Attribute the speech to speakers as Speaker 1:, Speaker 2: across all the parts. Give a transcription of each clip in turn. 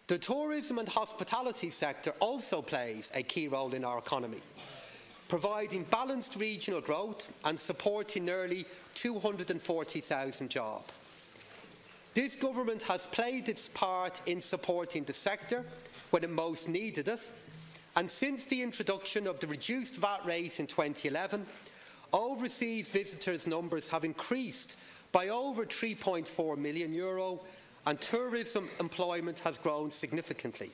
Speaker 1: The tourism and hospitality sector also plays a key role in our economy, providing balanced regional growth and supporting nearly 240,000 jobs. This government has played its part in supporting the sector when it most needed it, and since the introduction of the reduced VAT rate in 2011, overseas visitors' numbers have increased by over €3.4 million, and tourism employment has grown significantly.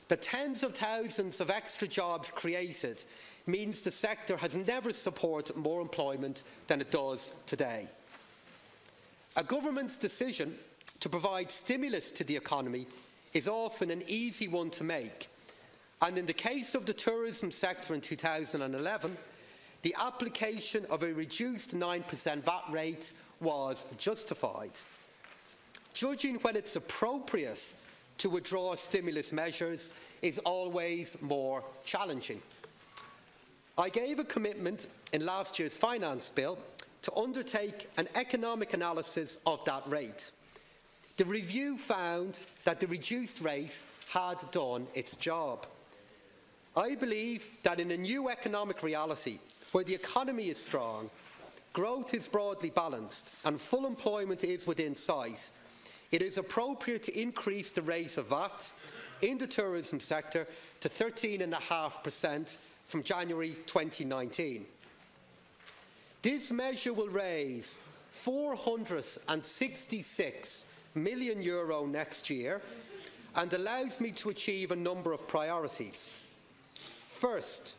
Speaker 1: The tens of thousands of extra jobs created means the sector has never supported more employment than it does today. A government's decision to provide stimulus to the economy is often an easy one to make, and in the case of the tourism sector in 2011, the application of a reduced 9% VAT rate was justified. Judging when it's appropriate to withdraw stimulus measures is always more challenging. I gave a commitment in last year's finance bill to undertake an economic analysis of that rate. The review found that the reduced rate had done its job. I believe that in a new economic reality, where the economy is strong, growth is broadly balanced and full employment is within sight, it is appropriate to increase the rate of VAT in the tourism sector to 13.5% from January 2019. This measure will raise €466 million next year and allows me to achieve a number of priorities. First,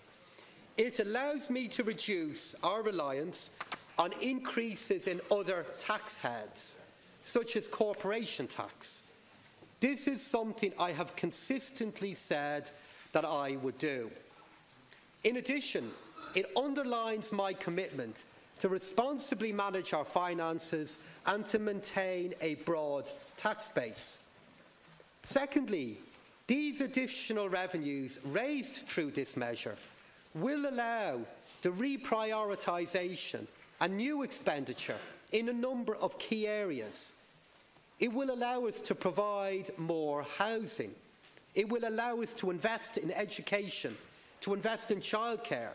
Speaker 1: it allows me to reduce our reliance on increases in other tax heads, such as corporation tax. This is something I have consistently said that I would do. In addition, it underlines my commitment to responsibly manage our finances and to maintain a broad tax base. Secondly, these additional revenues raised through this measure will allow the reprioritisation and new expenditure in a number of key areas. It will allow us to provide more housing. It will allow us to invest in education, to invest in childcare,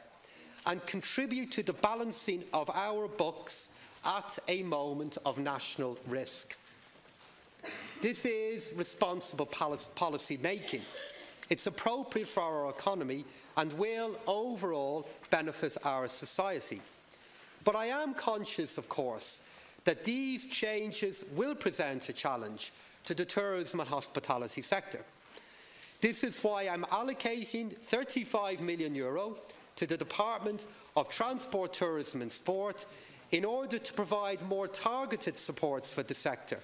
Speaker 1: and contribute to the balancing of our books at a moment of national risk. This is responsible policy making. It's appropriate for our economy and will overall benefit our society. But I am conscious, of course, that these changes will present a challenge to the tourism and hospitality sector. This is why I'm allocating €35 million to the Department of Transport, Tourism and Sport in order to provide more targeted supports for the sector